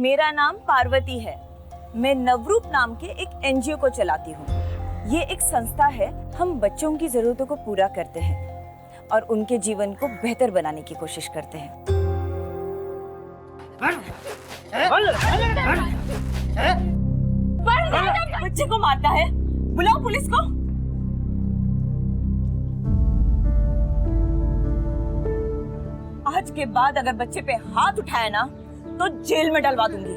मेरा नाम पार्वती है। मैं नवरूप नाम के एक एनजीओ को चलाती हूँ। ये एक संस्था है। हम बच्चों की जरूरतों को पूरा करते हैं और उनके जीवन को बेहतर बनाने की कोशिश करते हैं। बच्चे को मारता है, बुलाओ पुलिस को। आज के बाद अगर बच्चे पे हाथ उठाया ना तो जेल में डलवा दूंगी।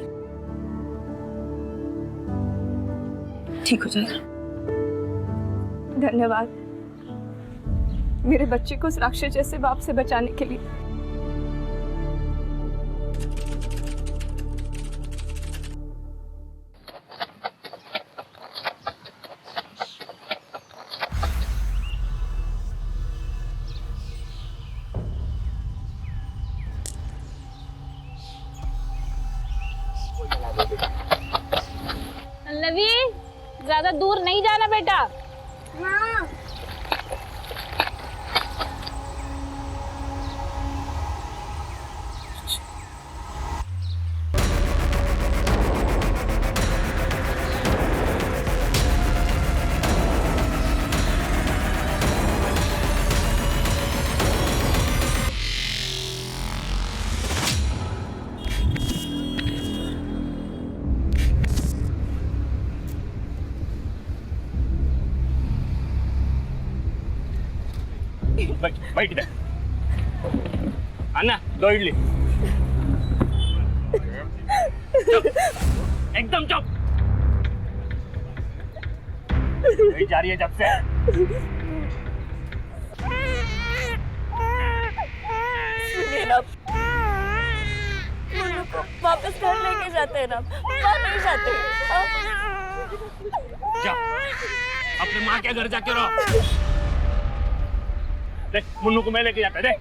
ठीक हो जाएगा। धन्यवाद मेरे बच्चे को उस राक्षस जैसे बाप से बचाने के लिए। पल्लवी, ज्यादा दूर नहीं जाना बेटा। हाँ। बैठ दे। अन्ना, 2 इडली। चुप, एकदम चुप। जा रही है जब से। सुनिए ना, मुन्नू को वापस घर लेके जाते हैं ना, वहाँ नहीं जाते। जा, अपने माँ के घर जाके रहो। देख, मुन्नू को मैं लेके जाता है, देख।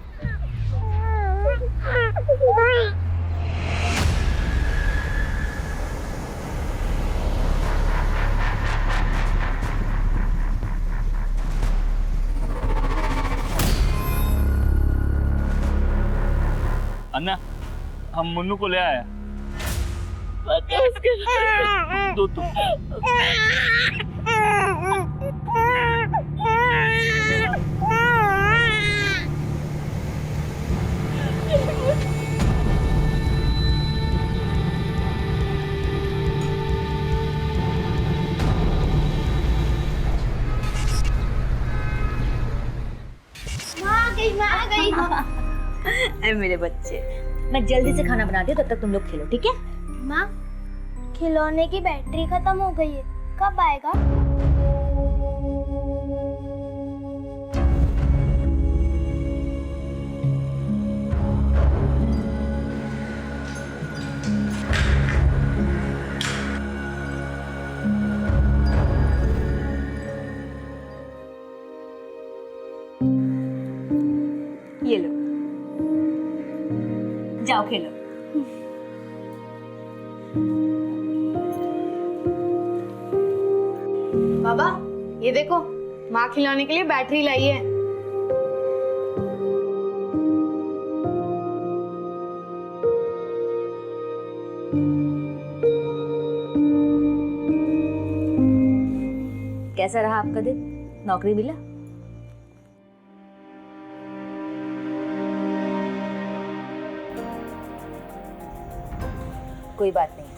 अन्ना, हम मुन्नू को ले आया। दो तो। माँ आ गई। ऐ मेरे बच्चे, मैं जल्दी से खाना बना दी, तब तक तुम लोग खेलो, ठीक है? माँ, खिलौने की बैटरी खत्म हो गई है, कब आएगा? ये लो, जाओ खेलो। बाबा, ये देखो, माँ खिलाने के लिए बैटरी लाई है। कैसा रहा आपका दिन? नौकरी मिला? कोई बात नहीं,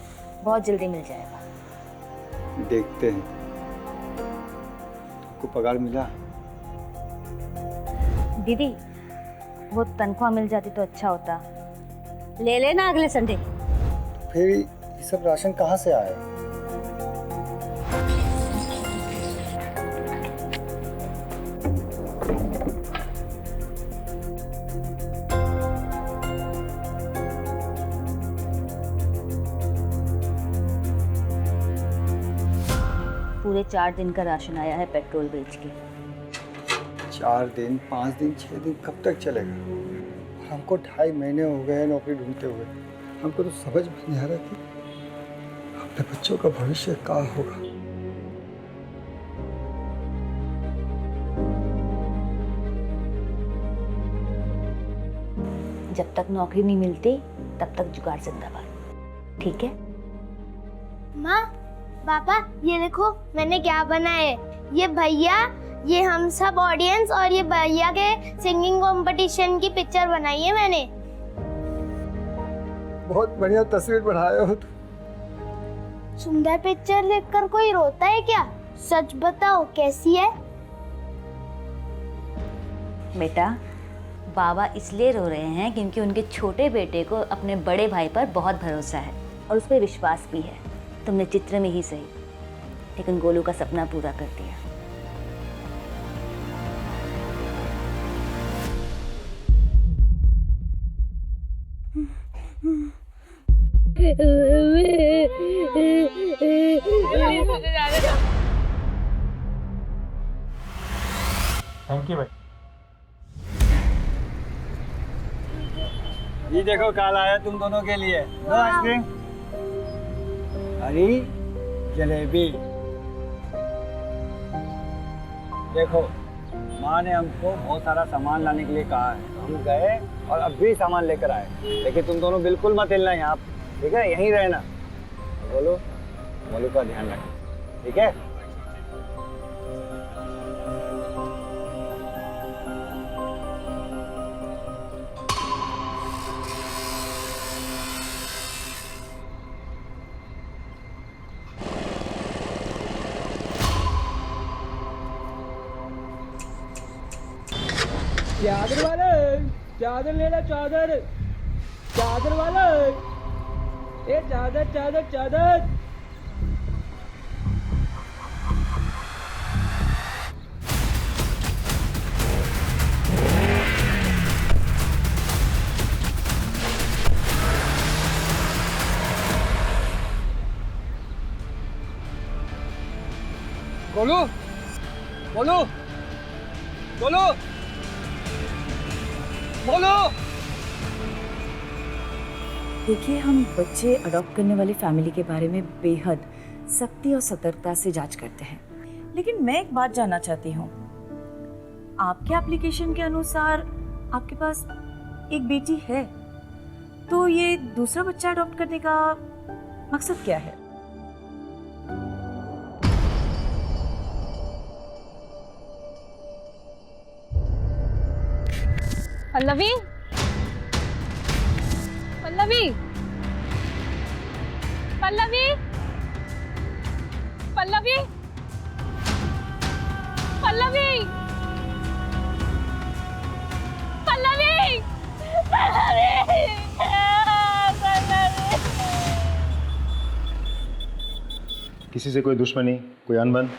बहुत जल्दी मिल जाएगा। देखते हैं। आपको पगार मिला? दीदी, वो तनख्वाह मिल जाती तो अच्छा होता। ले लेना अगले संडे। फिर ये सब राशन कहाँ से आया? पूरे 4 दिन का राशन आया है पेट्रोल बेच के। 4 दिन, 5 दिन, 6 दिन कब तक चलेगा? और हमको 2.5 महीने हो गए नौकरी ढूंढते हुए। हमको तो समझ में नहीं आ रहा कि अपने बच्चों का भविष्य क्या होगा। जब तक नौकरी नहीं मिलती तब तक जुगाड़ जिंदाबाद। ठीक है? माँ, पापा, ये देखो मैंने क्या बनाया है। ये भैया, ये हम सब ऑडियंस और ये भैया के सिंगिंग कंपटीशन की पिक्चर बनाई है मैंने। बहुत बढ़िया तस्वीर बनाए हो तुम। सुंदर पिक्चर देखकर कोई रोता है क्या? सच बताओ, कैसी है? बेटा, बाबा इसलिए रो रहे हैं क्योंकि उनके छोटे बेटे को अपने बड़े भाई पर बहुत भरोसा है और उस पर विश्वास भी है। तुमने चित्र में ही सही, लेकिन गोलू का सपना पूरा कर दिया। थैंक यू भाई। ये देखो काल आया तुम दोनों के लिए। लो आइसक्रीम। हरी जलेबी। देखो, माँ ने हमको बहुत सारा सामान लाने के लिए कहा है। हम गए और अब भी सामान लेकर आए, लेकिन तुम दोनों बिल्कुल मत हिलना यहाँ, ठीक है? यहीं रहना। बोलो, बोलो का ध्यान रखो, ठीक है? चादर वाले, चादर ले लो, चादर, चादर वाले, ए चादर चादर चादर। बोलो, बोलो, बोलो, बोलो। देखिए, हम बच्चे अडॉप्ट करने वाली फैमिली के बारे में बेहद सख्ती और सतर्कता से जांच करते हैं, लेकिन मैं एक बात जानना चाहती हूँ। आपके एप्लीकेशन के अनुसार आपके पास एक बेटी है, तो ये दूसरा बच्चा अडॉप्ट करने का मकसद क्या है? पल्लवी, पल्लवी, पल्लवी, पल्लवी, पल्लवी, पल्लवी, किसी से कोई दुश्मनी, कोई अनबन?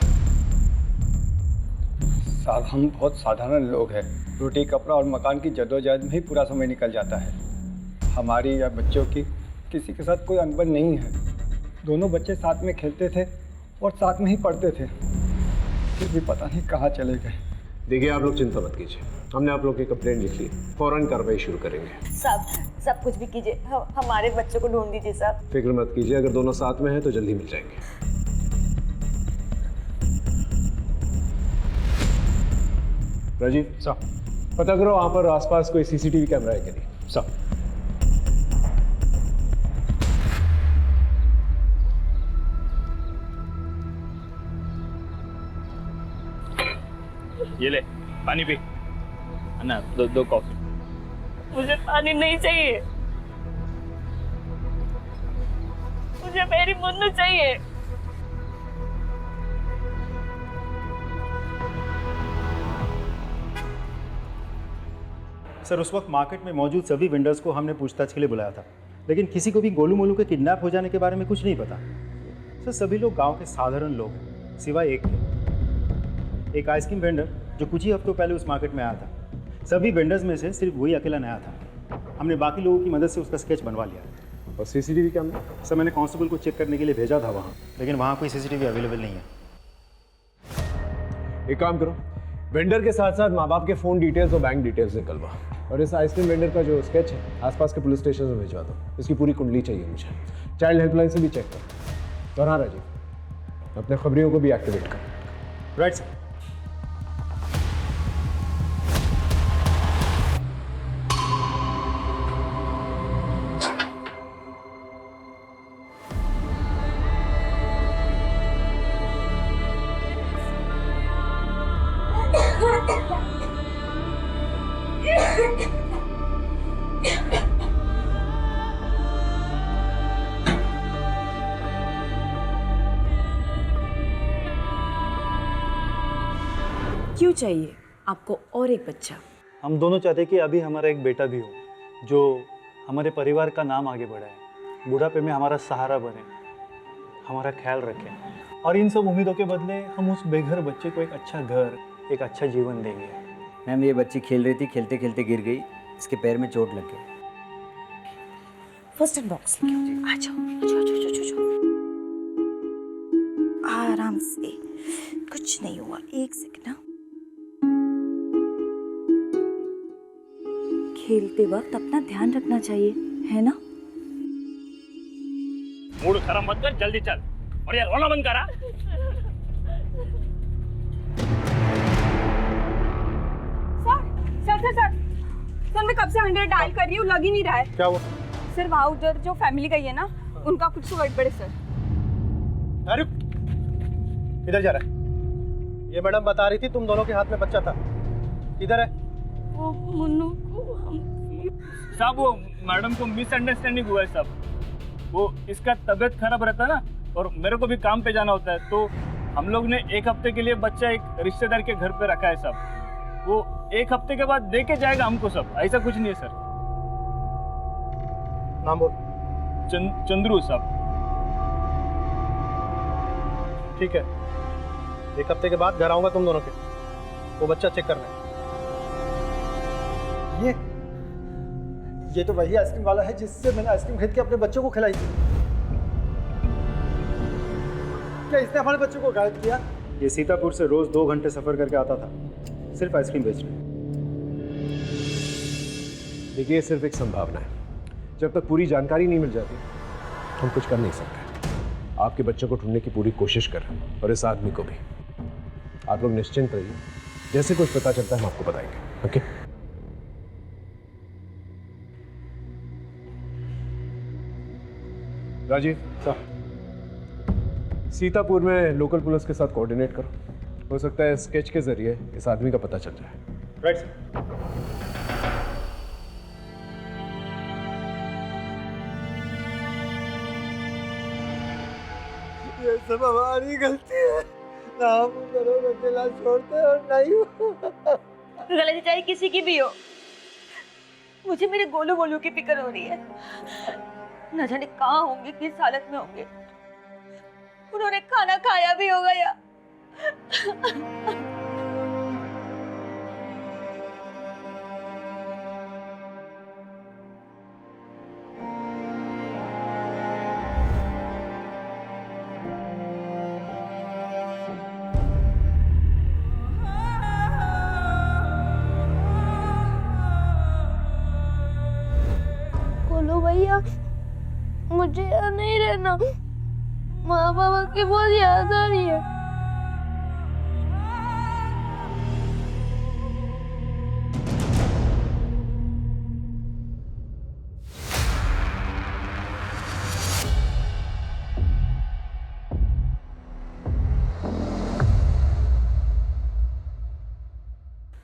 साहब, हम बहुत साधारण लोग हैं। रोटी, कपड़ा और मकान की जद्दोजहद में ही पूरा समय निकल जाता है। हमारी या बच्चों की किसी के साथ कोई अनबन नहीं है। दोनों बच्चे साथ में खेलते थे और साथ में ही पढ़ते थे, फिर भी पता नहीं कहाँ चले गए। देखिए, आप लोग चिंता मत कीजिए, हमने आप लोग की कंप्लेंट लिख ली, फौरन कार्रवाई शुरू करेंगे। सब कुछ भी कीजिए, हमारे बच्चों को ढूंढ दीजिए साहब। फिक्र मत कीजिए, अगर दोनों साथ में हैं तो जल्दी मिल जाएंगे। राजीव साहब, पता करो वहाँ पर आसपास कोई सीसीटीवी कैमरा है कि नहीं। साहब, ये ले पानी पी। अन्ना, दो कॉफी। मुझे पानी नहीं चाहिए, मुझे मेरी मुन्नू चाहिए। सर, उस वक्त मार्केट में मौजूद सभी वेंडर्स को हमने पूछताछ के लिए बुलाया था, लेकिन किसी को भी गोलू मोलू के किडनैप हो जाने के बारे में कुछ नहीं पता। सर, सभी लोग गांव के साधारण लोग हैं, सिवाय एक आइसक्रीम वेंडर जो कुछ ही हफ्तों पहले उस मार्केट में आया था। सभी वेंडर्स में से सिर्फ वही अकेला नया था। हमने बाकी लोगों की मदद से उसका स्केच बनवा लिया। और सीसीटीवी कैमरा? सर, मैंने कांस्टेबल को चेक करने के लिए भेजा था वहाँ, लेकिन वहाँ कोई सीसीटीवी अवेलेबल नहीं है। एक काम करो, वेंडर के साथ साथ माँ बाप के फ़ोन डिटेल्स और बैंक डिटेल्स निकलवा, और इस आइसक्रीम वेंडर का जो स्केच है आसपास के पुलिस स्टेशन में भिजवा दो। इसकी पूरी कुंडली चाहिए मुझे। चाइल्ड हेल्पलाइन से भी चेक करो। और हाँ राजीव, अपने खबरियों को भी एक्टिवेट करो। Right sir. क्यों चाहिए आपको और एक बच्चा? हम दोनों चाहते कि अभी हमारा एक बेटा भी हो जो हमारे परिवार का नाम आगे बढ़ाए, बुढ़ापे में हमारा सहारा बने, हमारा ख्याल रखे। और इन सब उम्मीदों के बदले हम उस बेघर बच्चे को एक अच्छा घर, एक अच्छा जीवन देंगे। मैम, ये बच्ची खेल रही थी, खेलते खेलते गिर गई, इसके पैर में चोट लग गई। फर्स्ट एड बॉक्स आ जाओ। आराम से, कुछ नहीं हुआ। एक सेकंड ना। खेलते वक्त अपना ध्यान रखना चाहिए, है ना? मूड खराब मत कर, जल्दी चल। और यार रोना बंद करा। सर मैं कब से 100 डायल कर रही हूँ, लग ही नहीं रहा है। क्या हुआ? सर वहाँ उधर जो फैमिली गई है ना, उनका कुछ तो गड़बड़ है सर। अरे किधर जा रहा है? ये मैडम बता रही थी तुम दोनों के हाथ में बच्चा था, किधर है? वो मुन्नू को साहब वो मैडम को मिसअंडरस्टैंडिंग हुआ है साहब। वो इसका तबीयत खराब रहता है ना, और मेरे को भी काम पे जाना होता है, तो हम लोग ने 1 हफ्ते के लिए बच्चा एक रिश्तेदार के घर पे रखा है साहब। वो 1 हफ्ते के बाद दे के जाएगा हमको सब, ऐसा कुछ नहीं है सर। नाम बोल। चंद्रू साहब। ठीक है, 1 हफ्ते के बाद घर आऊंगा तुम दोनों के, वो बच्चा चेक करना है। ये तो वही आइसक्रीम वाला है जिससे मैंने आइसक्रीम खरीद के अपने बच्चों को खिलाई थी। क्या इसने हमारे बच्चों को गायब किया? ये सीतापुर से रोज 2 घंटे सफर करके आता था, सिर्फ आइसक्रीम बेचने। देखिए, ये सिर्फ एक संभावना है। जब तक पूरी जानकारी नहीं मिल जाती हम कुछ कर नहीं सकते। आपके बच्चों को ढूंढने की पूरी कोशिश कर रहे हैं, और इस आदमी को भी। आप लोग निश्चिंत रहिए, जैसे कुछ पता चलता है हम आपको बताएंगे। ओके? राजीव साहब, सीतापुर में लोकल पुलिस के साथ कोऑर्डिनेट करो। हो सकता है स्केच के जरिए इस आदमी का पता चल जाए। Right sir. ये सब हमारी गलती है ना, हम घरों में अकेला छोड़ते और नहीं। गलती चाहे किसी की भी हो, मुझे मेरे गोलू गोलू की फिक्र हो रही है। न जाने कहाँ होंगे, किस हालत में होंगे। उन्होंने खाना खाया भी होगा या गोलू भैया, मुझे यहाँ नहीं रहना, माँ बाबा की बहुत याद आ रही है।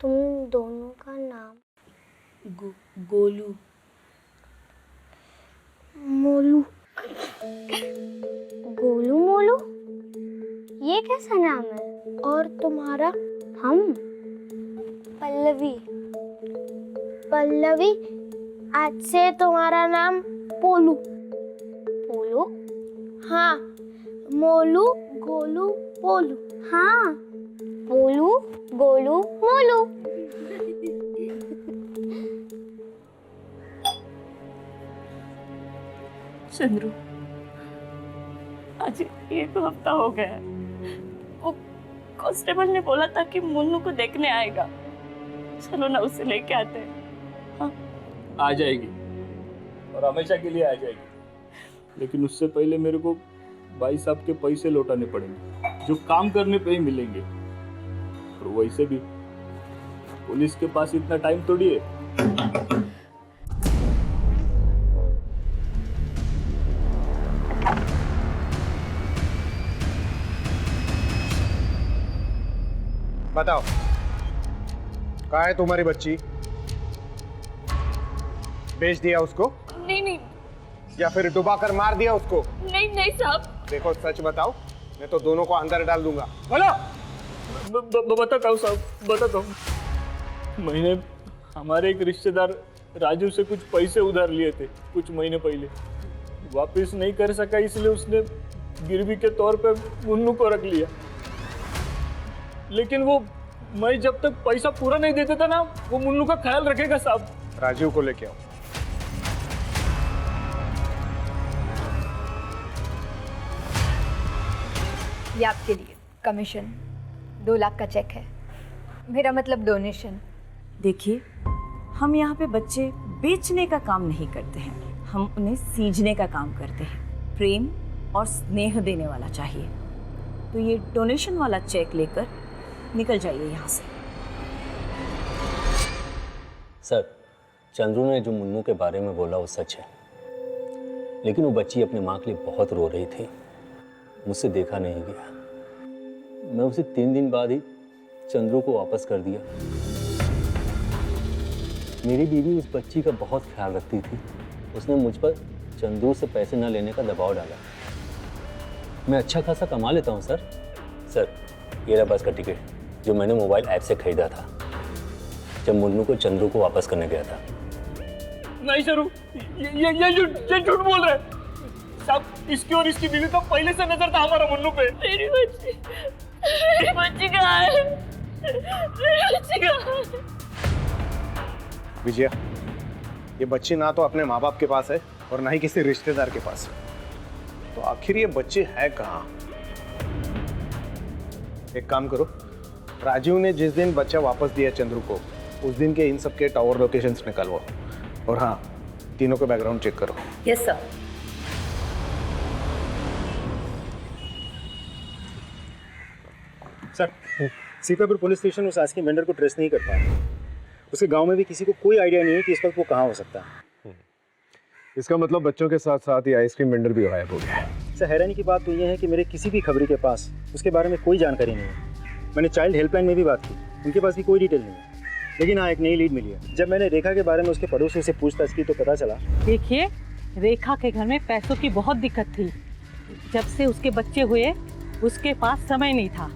तुम दोनों का नाम? गोलू। मोलू। गोलू मोलू, ये कैसा नाम है? और तुम्हारा? हम पल्लवी। पल्लवी, आज से तुम्हारा नाम पोलू। पोलू? हाँ, मोलू गोलू पोलू। हाँ, पोलू गोलू मोलू। चंद्रू, आज 1 हफ्ता हो गया है। वो कांस्टेबल ने बोला था कि मुन्नू को देखने आएगा। चलो ना, उसे लेके आते हैं। हाँ? आ जाएगी, और हमेशा के लिए आ जाएगी। लेकिन उससे पहले मेरे को भाई साहब के पैसे लौटाने पड़ेंगे, जो काम करने पे ही मिलेंगे। और वैसे भी पुलिस के पास इतना टाइम थोड़ी है। बताओ, कहाँ है तुम्हारी बच्ची? बेच दिया उसको? नहीं नहीं या फिर डुबा कर मार दिया उसको? नहीं नहीं साहब। देखो सच बताओ, मैं तो दोनों को अंदर डाल दूंगा। बोलो। बताता हूँ साहब, बताता हूँ। मैंने हमारे एक रिश्तेदार राजू से कुछ पैसे उधार लिए थे कुछ महीने पहले, वापस नहीं कर सका, इसलिए उसने गिरवी के तौर पे मुन्नू को रख लिया। लेकिन वो मैं जब तक पैसा पूरा नहीं देता था ना, वो मुन्नू का ख्याल रखेगा साहब। राजू को लेके आओ। ये आपके लिए कमीशन 2 लाख का चेक है, मेरा मतलब डोनेशन। देखिए, हम यहाँ पे बच्चे बेचने का काम नहीं करते हैं, हम उन्हें सींचने का काम करते हैं। प्रेम और स्नेह देने वाला चाहिए। तो ये डोनेशन वाला चेक लेकर निकल जाइए यहाँ से। सर, चंद्रू ने जो मुन्नू के बारे में बोला वो सच है, लेकिन वो बच्ची अपने माँ के लिए बहुत रो रही थी, मुझसे देखा नहीं गया। मैं उसे 3 दिन बाद ही चंद्रू को वापस कर दिया। मेरी बीवी उस बच्ची का बहुत ख्याल रखती थी, उसने मुझ पर चंद्रू से पैसे न लेने का दबाव डाला। मैं अच्छा खासा कमा लेता हूँ सर। सर, ये रहा बस का टिकट जो मैंने मोबाइल ऐप से खरीदा था जब मुन्नू को चंद्रू को वापस करने गया था। नहीं सर, ये झूठ बोल रहे हैं साहब। इसकी और इसकी बीवी का पहले से नजर था हमारा मुन्नू पे। मेरी बच्ची कहाँ है? मेरी बच्ची कहाँ है? विजया, ये बच्ची ना तो अपने माँ बाप के पास है और ना ही किसी रिश्तेदार के पास, तो आखिर ये बच्चे है कहाँ? एक काम करो, राजीव ने जिस दिन बच्चा वापस दिया चंद्रू को, उस दिन के इन सब के टावर लोकेशंस निकालो, और हाँ, तीनों का बैकग्राउंड चेक करो। Yes sir. Sir, Sitapur police station उस आइसक्रीम वेंडर को ट्रेस नहीं कर पाया। उसके गांव में भी किसी को कोई आइडिया नहीं है कि इस वक्त वो कहाँ हो सकता है। इसका मतलब बच्चों के साथ साथ ये आइसक्रीम वेंडर भी गायब हो गया है। सर, हैरानी की बात तो ये है कि मेरे किसी भी खबरी के पास उसके बारे में कोई जानकारी नहीं है। मैंने चाइल्ड हेल्पलाइन में भी बात की, उनके पास भी कोई डिटेल नहीं है। लेकिन हाँ, एक नई लीड मिली है। जब मैंने रेखा के बारे में उसके पड़ोसी से पूछताछ की तो पता चला। देखिए, रेखा के घर में पैसों की बहुत दिक्कत थी। जब से उसके बच्चे हुए उसके पास समय नहीं था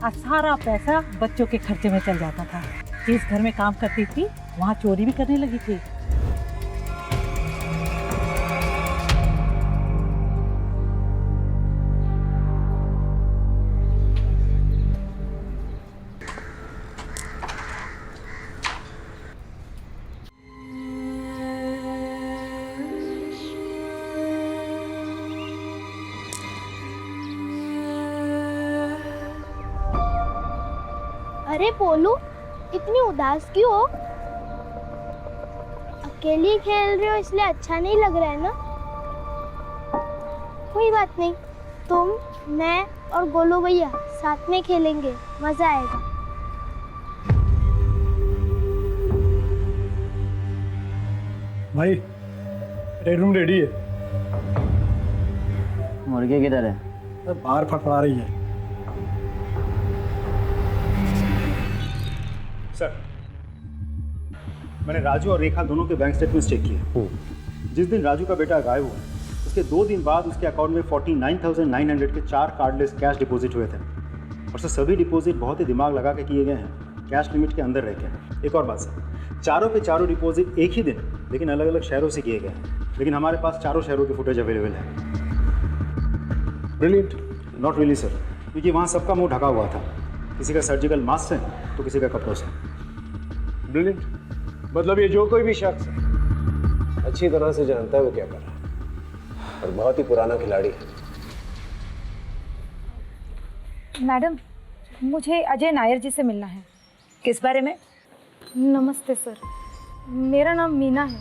और सारा पैसा बच्चों के खर्चे में चल जाता था। जिस घर में काम करती थी वहाँ चोरी भी करने लगी थी। अरे पोलू, इतनी उदास क्यों हो? अकेली खेल रहे हो इसलिए अच्छा नहीं लग रहा है ना? कोई बात नहीं, तुम, मैं और गोलू भैया साथ में खेलेंगे, मजा आएगा। भाई, रेड रूम रेडी है। मुर्गी किधर है? बाहर फड़फड़ा रही है। सर, मैंने राजू और रेखा दोनों के बैंक स्टेटमेंट्स चेक किए। जिस दिन राजू का बेटा गायब हुआ, उसके 2 दिन बाद उसके अकाउंट में 49,900 के 4 कार्डलेस कैश डिपॉजिट हुए थे। और सर, सभी डिपॉजिट बहुत ही दिमाग लगा के किए गए हैं, कैश लिमिट के अंदर रह के। एक और बात सर, चारों के चारों डिपॉजिट एक ही दिन लेकिन अलग अलग शहरों से किए गए हैं, लेकिन हमारे पास चारों शहरों की फुटेज अवेलेबल है। ब्रिलियंट। नॉट रियली सर, क्योंकि वहाँ सबका मुंह ढका हुआ था। किसी का सर्जिकल मास्क है तो किसी का कपड़ों से। ब्रिलियंट, मतलब ये जो कोई भी शख्स है अच्छी तरह से जानता है वो क्या कर रहा है, और बहुत ही पुराना खिलाड़ी है। मैडम, मुझे अजय नायर जी से मिलना है। किस बारे में? नमस्ते सर, मेरा नाम मीना है।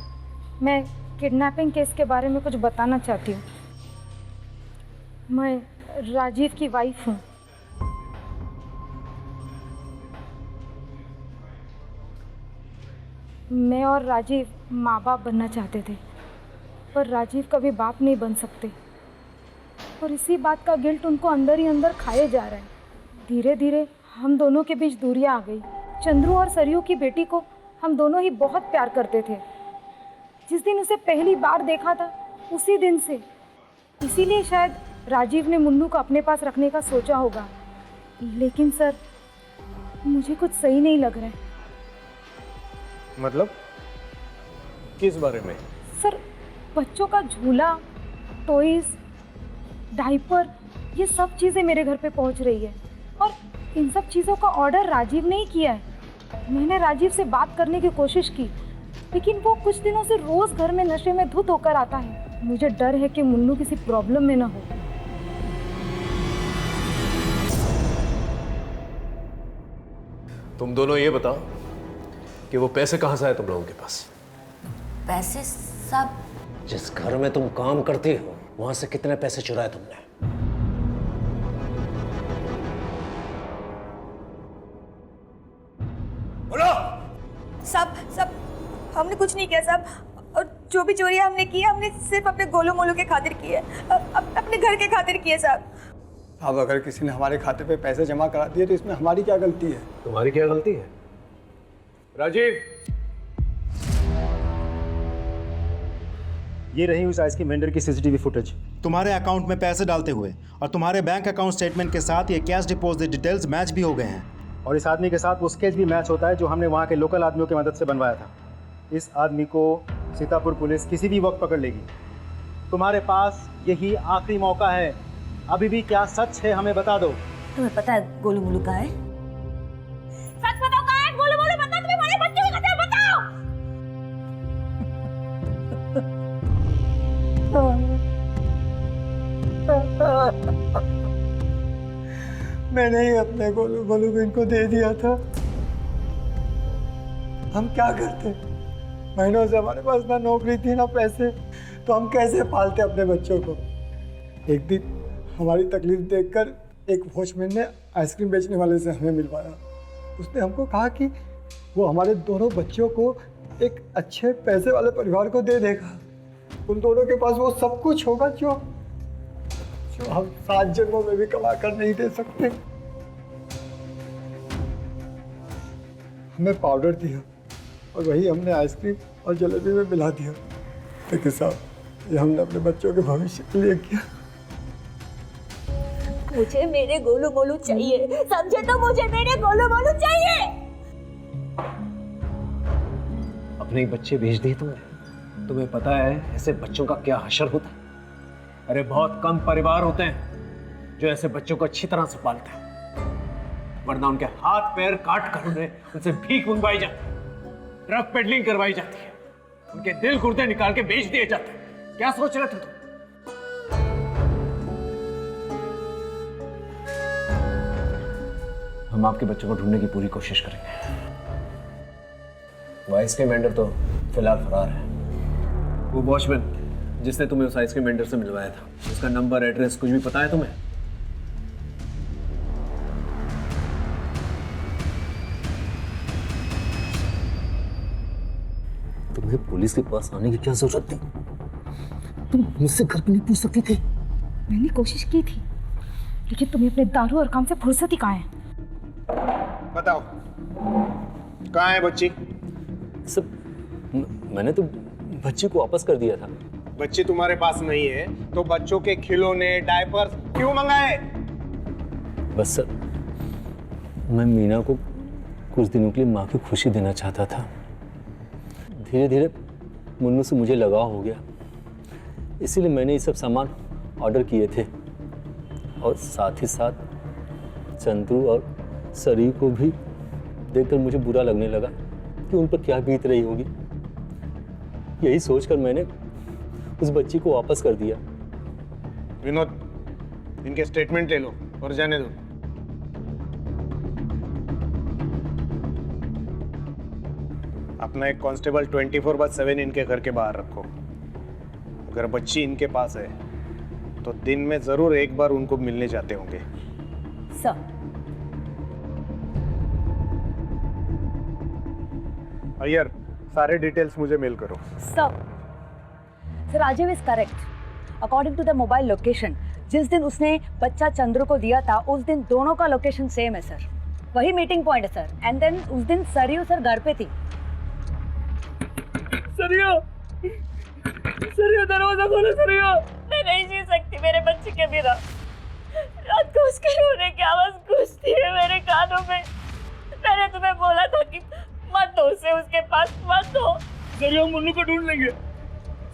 मैं किडनैपिंग केस के बारे में कुछ बताना चाहती हूँ। मैं राजीव की वाइफ हूँ। मैं और राजीव माँ बाप बनना चाहते थे, पर राजीव कभी बाप नहीं बन सकते, और इसी बात का गिल्ट उनको अंदर ही अंदर खाए जा रहा है। धीरे धीरे हम दोनों के बीच दूरियां आ गई। चंद्रू और सरयू की बेटी को हम दोनों ही बहुत प्यार करते थे, जिस दिन उसे पहली बार देखा था उसी दिन से। इसीलिए शायद राजीव ने मुन्नू को अपने पास रखने का सोचा होगा। लेकिन सर, मुझे कुछ सही नहीं लग रहा है। मतलब किस बारे में? सर, बच्चों का झूला, टॉयज, डायपर, ये सब चीज़ें मेरे घर पे पहुंच रही है और इन सब चीज़ों का ऑर्डर राजीव ने ही किया है। मैंने राजीव से बात करने की कोशिश की, लेकिन वो कुछ दिनों से रोज़ घर में नशे में धुत होकर आता है। मुझे डर है कि मुन्नू किसी प्रॉब्लम में ना हो। तुम दोनों ये बताओ कि वो पैसे कहाँ से आए तुम लोगों के पास? पैसे सब जिस घर में तुम काम करती हो वहां से कितने पैसे चुराए तुमने? बोलो। सब हमने कुछ नहीं किया साहब, और जो भी चोरियां हमने की है हमने सिर्फ अपने गोलू मोलू के खातिर की है, अपने घर के खातिर की है साहब। अब अगर किसी ने हमारे खाते पे पैसे जमा करा दिए तो इसमें हमारी क्या गलती है? तुम्हारी क्या गलती है? राजीव, ये रही उस आइसक्रीम वेंडर की सीसीटीवी फुटेज। तुम्हारे अकाउंट में पैसे डालते हुए और तुम्हारे बैंक अकाउंट स्टेटमेंट के साथ ये कैश डिपॉजिट डिटेल्स मैच भी हो गए हैं। और इस आदमी के साथ वो स्केच भी मैच होता है जो हमने वहाँ के लोकल आदमियों की मदद से बनवाया था। इस आदमी को सीतापुर पुलिस किसी भी वक्त पकड़ लेगी। तुम्हारे पास यही आखिरी मौका है। अभी भी क्या सच है हमें बता दो। तुम्हें पता है गोलू मोलू कहाँ है? सच बताओ कहाँ है गोलू मोलू? बताओ, तुम्हें हमारे बच्चों की कथा बताओ। मैंने ही अपने गोलू मोलू को इनको दे दिया था। हम क्या करते? महीनों से हमारे पास ना नौकरी थी ना पैसे, तो हम कैसे पालते अपने बच्चों को? एक दिन हमारी तकलीफ देखकर एक वॉचमैन ने आइसक्रीम बेचने वाले से हमें मिलवाया। उसने हमको कहा कि वो हमारे दोनों बच्चों को एक अच्छे पैसे वाले परिवार को दे देगा। उन दोनों के पास वो सब कुछ होगा जो हम 7 जन्मों में भी कमा कर नहीं दे सकते। हमें पाउडर दिया और वही हमने आइसक्रीम और जलेबी में मिला दिया। लेकिन साहब, ये हमने अपने बच्चों के भविष्य के लिए किया। मुझे मेरे गोलू मोलू चाहिए, समझे? तो मुझे मेरे गोलू मोलू चाहिए। अपने ही बच्चे भेज दिए तुमने। तुम्हें पता है ऐसे बच्चों का क्या हशर होता है? अरे बहुत कम परिवार होते हैं जो ऐसे बच्चों को अच्छी तरह से पालते हैं, वरना उनके हाथ पैर काट कर उनसे भीख मंगवाई जाती है, ड्रग पेडलिंग करवाई जाती है, उनके दिल गुर्दे निकाल के बेच दिए जाते हैं। क्या सोच रहे थे तुम? हम आपके बच्चों को ढूंढने की पूरी कोशिश करेंगे। वो आइसक्रीम वेंडर तो फिलहाल फरार है। वो वॉचमैन जिसने तुम्हें उस आइसक्रीम वेंडर से मिलवाया था, उसका नंबर, एड्रेस कुछ भी पता है तुम्हें? तुम्हें पुलिस के पास आने की क्या जरूरत थी? तुम मुझसे घर पे नहीं पूछ सकती थी? मैंने कोशिश की थी, लेकिन तुम्हें अपने दारू और काम से फुर्सत ही कहाँ है? बताओ, कहाँ है बच्ची? सब मैंने तो बच्ची को वापस कर दिया था। बच्ची तुम्हारे पास नहीं है तो बच्चों के खिलौने, डायपर क्यों मंगाए? बस सर, मैं मीना को कुछ दिनों के लिए माँ की खुशी देना चाहता था। धीरे धीरे मुन्नू से मुझे लगाव हो गया, इसीलिए मैंने ये सब सामान ऑर्डर किए थे। और साथ ही साथ चंद्रू और सरी को भी देखकर मुझे बुरा लगने लगा कि उन पर क्या बीत रही होगी। यही सोचकर मैंने उस बच्ची को वापस कर दिया। विनोद, इनके स्टेटमेंट ले लो और जाने दो। अपना एक कांस्टेबल 24/7 इनके घर के बाहर रखो। अगर बच्ची इनके पास है तो दिन में जरूर एक बार उनको मिलने जाते होंगे। सर, अय्यर, सारे डिटेल्स मुझे मेल करो। Sir, Rajeev is correct. According to the mobile location, जिस दिन उसने बच्चा चंद्रू को दिया था उस दिन दोनों का लोकेशन सेम है सर। वही मीटिंग पॉइंट है सर। एंड देन उस दिन सरियू सर घर पे थी। सरिया, सरियो दरवाजा खोलो सरियो। मैं नहीं जी सकती मेरे बच्चे के बिना। रात को उसके रोने की आवाज गूंजती है मेरे कानों में। मैंने तुम्हें बोला था कि मत दो उसे उसके पास, मत दो। सरियो मुन्नू को ढूंढ लेंगे,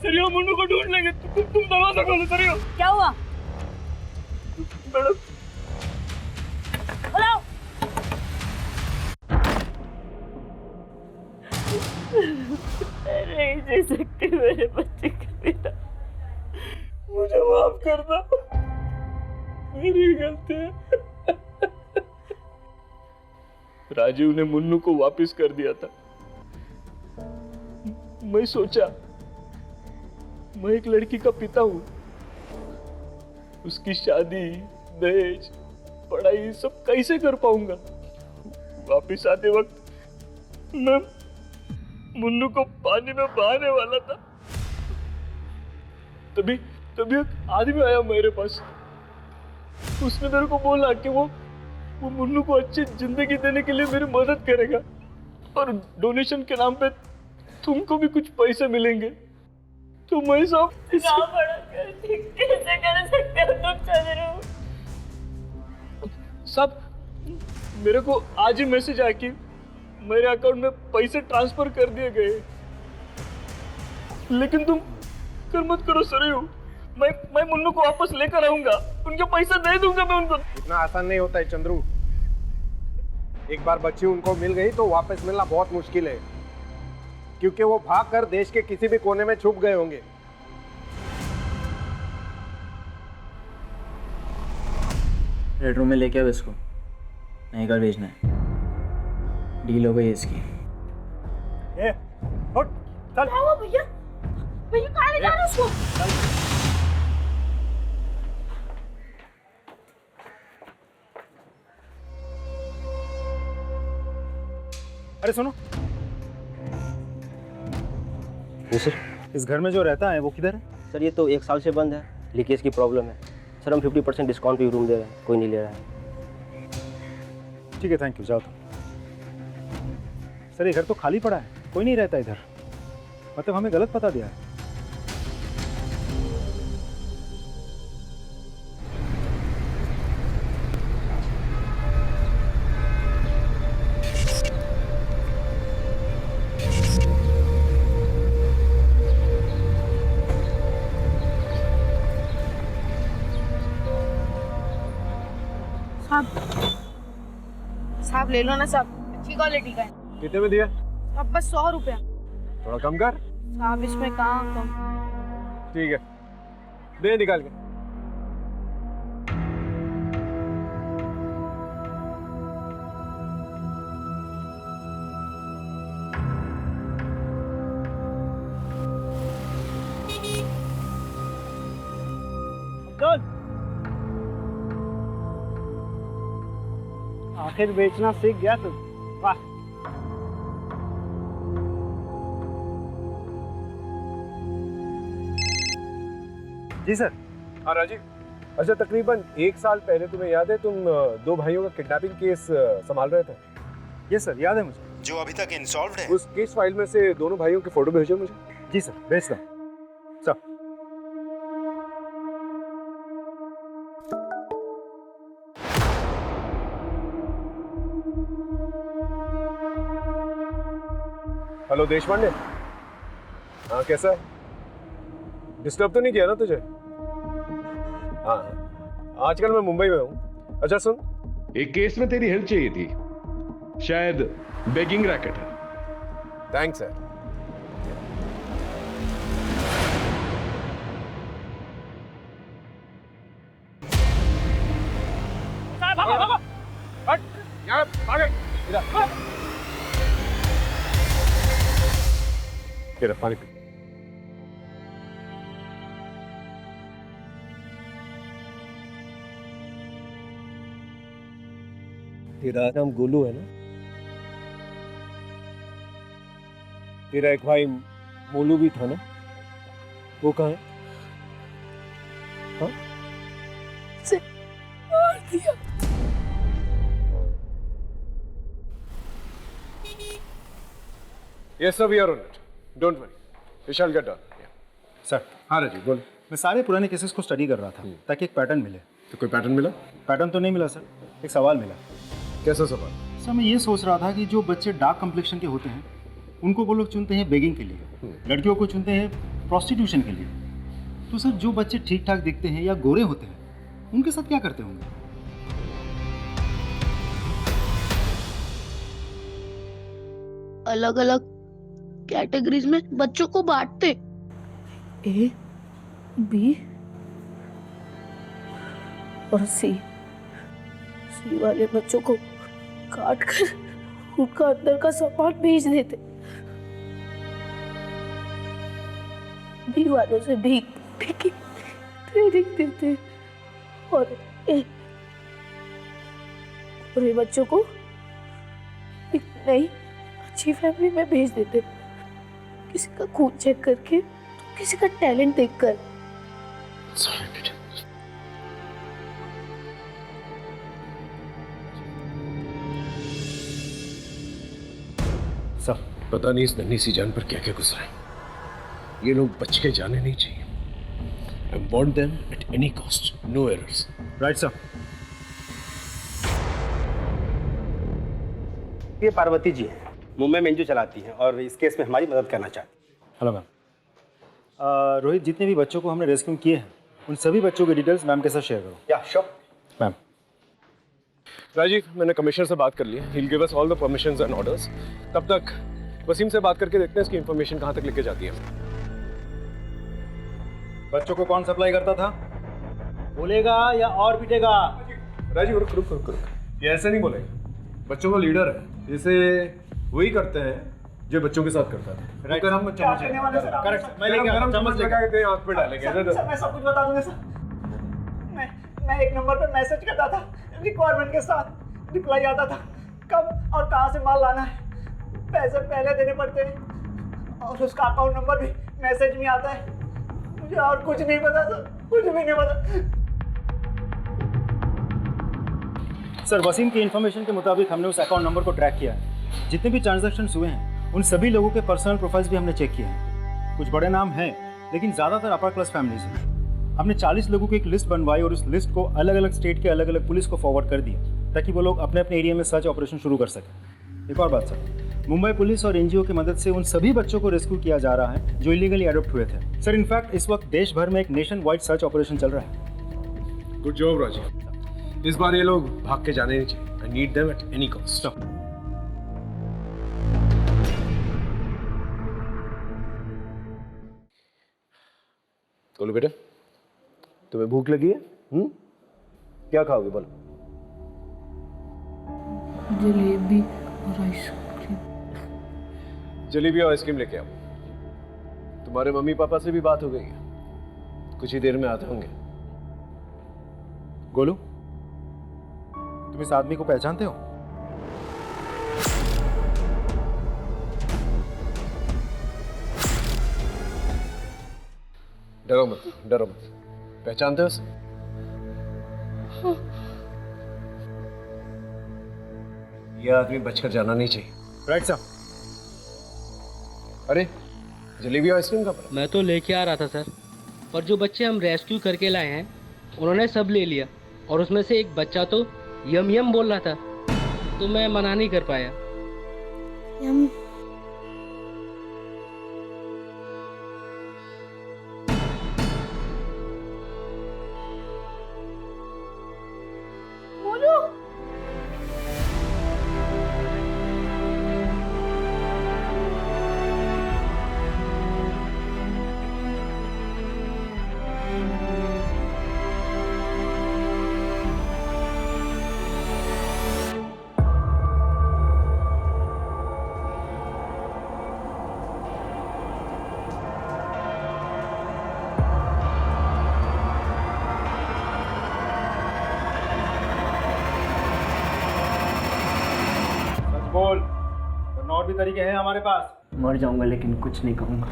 सरियो मुन्नू को ढूंढ लेंगे। तुम दरवाजा खोलो सरियो। क्या हुआ? मैडम बुलाओ। नहीं जी सकती मेरे बच्चे के बिना। मुझे माफ करना, मेरी गलती है। राजीव ने मुन्नू को वापस कर दिया था। मैं सोचा मैं एक लड़की का पिता हूं, उसकी शादी, दहेज, पढ़ाई सब कैसे कर पाऊंगा। वापस आते वक्त मैं मुन्नू को पानी में बहाने वाला था, तभी एक आदमी आया मेरे पास। उसने मेरे को बोला कि वो मुन्नू को अच्छी जिंदगी देने के लिए मेरी मदद करेगा और डोनेशन के नाम पे तुमको भी कुछ पैसे मिलेंगे। तो मैं सब कैसे कर सकते हो तुम चंद्रू? सब मेरे को आज ही मैसेज आया कि मेरे अकाउंट में पैसे ट्रांसफर कर दिए गए। लेकिन तुम कर मत करो सरयू, मैं मुन्नू को वापस लेकर आऊंगा, उनके पैसे दे दूंगा मैं उनको। इतना आसान नहीं होता है चंद्रू। एक बार बच्ची उनको मिल गई तो वापस मिलना बहुत मुश्किल है, क्योंकि वो भागकर देश के किसी भी कोने में छुप गए होंगे। रेड रूम में लेके आओ इसको, नहीं कर भेजना है। डील हो गई इसकी। उठ, चल। भैया भैया कहाँ ले जा रहे हो उसको? अरे सुनो, सर इस घर में जो रहता है वो किधर है? सर ये तो 1 साल से बंद है, लीकेज की प्रॉब्लम है सर। हम 50% डिस्काउंट पे रूम दे रहे हैं, कोई नहीं ले रहा है। ठीक है, थैंक यू, जाओ तुम। सर ये घर तो खाली पड़ा है, कोई नहीं रहता इधर। मतलब हमें गलत पता दिया है। साहब ले लो ना साहब, अच्छी क्वालिटी का है। कितने में दिया? अब बस 100 रुपया। थोड़ा कम कर। साहब इसमें कहाँ कम? ठीक है, दे निकाल के। आखिर बेचना सीख गया तू, वाह। जी सर। हाँ राजीव, अच्छा तकरीबन 1 साल पहले तुम्हें याद है तुम 2 भाइयों का किडनैपिंग केस संभाल रहे थे? ये सर याद है मुझे। जो अभी तक इनसॉल्व्ड है। उस केस फाइल में से दोनों भाइयों की फोटो भेजो मुझे। जी सर, भेजता हूँ। सर हेलो देशपांडे, हाँ कैसा है? डिस्टर्ब तो नहीं किया ना तुझे? हाँ, आजकल मैं मुंबई में हूँ। अच्छा सुन, एक केस में तेरी हेल्प चाहिए थी, शायद बेगिंग रैकेट है। Thanks sir. हट, यहाँ आ गए। इधर पानी पी। तेरा नाम गोलू है ना? तेरा एक भाई मोलू भी था ना? वो कहाँ है? हाँ? से मार दिया। Yes sir, we are on it. Don't worry. Vishal get down. Sir. हाँ राजीव बोल। मैं सारे पुराने केसेस को स्टडी कर रहा था ताकि एक पैटर्न मिले। तो कोई पैटर्न मिला? पैटर्न तो नहीं मिला सर, एक सवाल मिला। कैसा सवाल? सर मैं ये सोच रहा था कि जो बच्चे डार्क कम्प्लेक्शन के होते हैं उनको वो लोग चुनते हैं बेगिंग के लिए, लड़कियों को चुनते हैं प्रोस्टिट्यूशन के लिए। तो सर जो बच्चे ठीक ठाक दिखते हैं या गोरे होते हैं उनके साथ क्या करते होंगे? अलग अलग कैटेगरीज में बच्चों को बांटते, ए, बी और सी वाले बच्चों को काट कर उनका अंदर का सामान भेज देते, बी वालों से भीख की ट्रेनिंग देते और पूरे बच्चों को एक नई अच्छी फैमिली में भेज देते, किसी का खून चेक करके तो किसी का टैलेंट देखकर। सब पता नहीं इस नन्ही सी जान पर क्या क्या गुजरा है। ये लोग बच के जाने नहीं चाहिए। I want them at any cost, no errors. Right sir. ये पार्वती जी है, मुंबई में एनजीओ चलाती हैं और इस केस में हमारी मदद करना चाहती हैं। Hello ma'am. रोहित, जितने भी बच्चों को हमने रेस्क्यू किए हैं उन सभी बच्चों की डिटेल्स मैम के साथ शेयर करो। या श्योर मैम। राजीव, मैंने कमिश्नर से बात कर ली है। He'll give us all the permissions and orders. तब तक वसीम से बात करके देखते हैं इसकी इन्फॉर्मेशन कहाँ तक लेके जाती है। बच्चों को कौन सप्लाई करता था? बोलेगा या और पीटेगा? राजीव रुक रुक रुक रुक, ये ऐसे नहीं बोलेगा। बच्चों का लीडर है, जैसे वही करते हैं जो बच्चों के साथ करता था। राइट। हम चम्मच करेक्ट। मैं लेके आता हूँ, चम्मच लेके लगा के आंख पे डालेंगे। सर मैं सब कुछ बता दूंगा सर। मैं एक नंबर पे मैसेज करता था, रिक्वायरमेंट के साथ रिप्लाई आता था कब और कहाँ से माल लाना है, पैसे पहले देने पड़ते हैं और उसका अकाउंट नंबर भी मैसेज में आता है। मुझे और कुछ नहीं पता सर, कुछ भी नहीं पता। सर वसीम की इन्फॉर्मेशन के मुताबिक हमने उस अकाउंट नंबर को ट्रैक किया है। जितने भी ट्रांजैक्शंस हुए हैं उन सभी लोगों के पर्सनल प्रोफाइल्स भी हमने चेक किए हैं। कुछ बड़े नाम हैं लेकिन ज़्यादातर अपर क्लास फैमिलीज हैं। हमने 40 लोगों की एक लिस्ट बनवाई और उस लिस्ट को अलग अलग स्टेट के अलग अलग पुलिस को फॉरवर्ड कर दिया ताकि वो लोग अपने अपने एरिया में सर्च ऑपरेशन शुरू कर सकें। एक और बात सर, मुंबई पुलिस और एनजीओ की मदद से उन सभी बच्चों को रेस्क्यू किया जा रहा है जो इलीगली अडॉप्ट हुए थे। सर इनफैक्ट इस वक्त देश भर में एक नेशन वाइड सर्च ऑपरेशन चल रहा है। Good job Rajeev. इस बार ये लोग भाग के जाने नहीं चाहिए। I need them at any cost. बोलो बेटा, तुम्हें भूख लगी है? क्या खाओगे बोलो? जलेबी और आइसक्रीम। जलेबी और आइसक्रीम लेके आओ। तुम्हारे मम्मी पापा से भी बात हो गई है, कुछ ही देर में आते होंगे। गोलू, तुम इस आदमी को पहचानते हो? डरो मत, डरो मत। पहचानते हो उसे? यह आदमी बचकर जाना नहीं चाहिए। Right sir. अरे जलेबी और आइसक्रीम का मैं तो लेके आ रहा था सर, पर जो बच्चे हम रेस्क्यू करके लाए हैं उन्होंने सब ले लिया और उसमें से एक बच्चा तो यम यम बोल रहा था, तो मैं मना नहीं कर पाया। यम। बोलो। बोल, वरना और भी तरीके हैं हमारे पास। मर जाऊंगा लेकिन कुछ नहीं कहूंगा।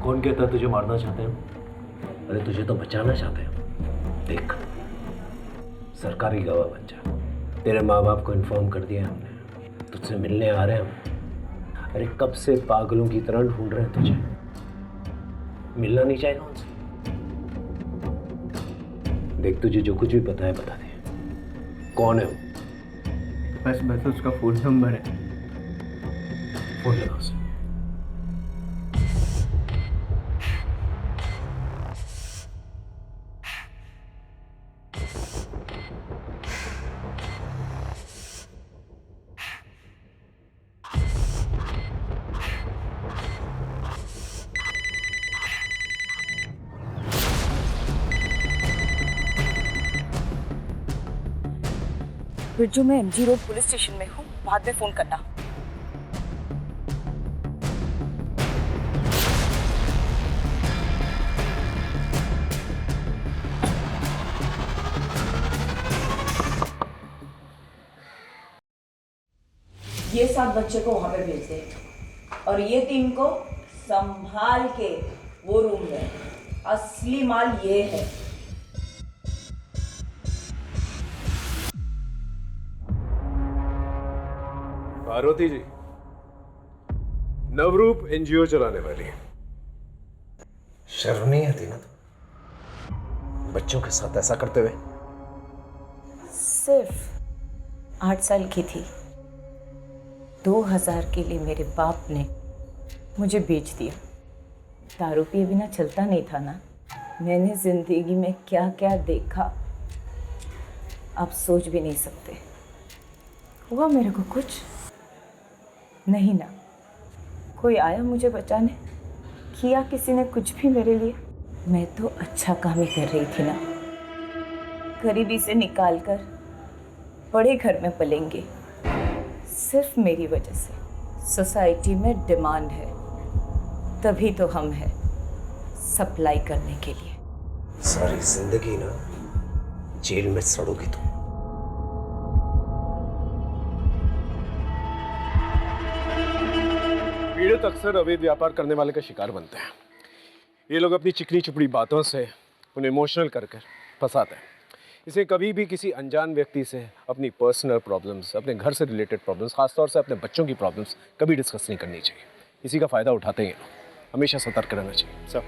कौन कहता तुझे मारना चाहते हैं? अरे तुझे तो बचाना चाहते हैं। देख, सरकारी गवाह बन जा। तेरे माँ बाप को इन्फॉर्म कर दिया हमने, तुझसे मिलने आ रहे हैं हम। अरे कब से पागलों की तरह ढूंढ रहे हैं तुझे, मिलना नहीं चाहेगा उनसे? देख तुझे जो कुछ भी पता है बता दे, कौन है वो? बस उसका फोन नंबर है। फोन लगा उसे। बिरजू, मैं MG रोड पुलिस स्टेशन में हूँ, बाद में फोन करना। ये 7 बच्चे को वहां पे भेज दे और ये 3 को संभाल के वो रूम में। असली माल ये है। पार्वती जी, नवरूप NGO चलाने वाली, शर्म नहीं आती ना तो बच्चों के साथ ऐसा करते हुए? सिर्फ 8 साल की थी, 2000 के लिए मेरे बाप ने मुझे बेच दिया। दारू पिए बिना चलता नहीं था ना। मैंने जिंदगी में क्या क्या देखा आप सोच भी नहीं सकते। हुआ मेरे को कुछ नहीं ना। कोई आया मुझे बचाने, किया किसी ने कुछ भी मेरे लिए? मैं तो अच्छा काम ही कर रही थी ना। गरीबी से निकाल कर बड़े घर में पलेंगे, सिर्फ मेरी वजह से। सोसाइटी में डिमांड है, तभी तो हम हैं सप्लाई करने के लिए। सारी जिंदगी ना जेल में सड़ोगी तुम। पीड़ित अक्सर अवैध व्यापार करने वाले का शिकार बनते हैं। ये लोग अपनी चिकनी चुपड़ी बातों से उन्हें इमोशनल कर फंसाते हैं। इसे कभी भी किसी अनजान व्यक्ति से अपनी पर्सनल प्रॉब्लम्स, अपने घर से रिलेटेड प्रॉब्लम्स, खासतौर से अपने बच्चों की प्रॉब्लम्स कभी डिस्कस नहीं करनी चाहिए। इसी का फ़ायदा उठाते हैं। हमेशा सतर्क रहना चाहिए। सर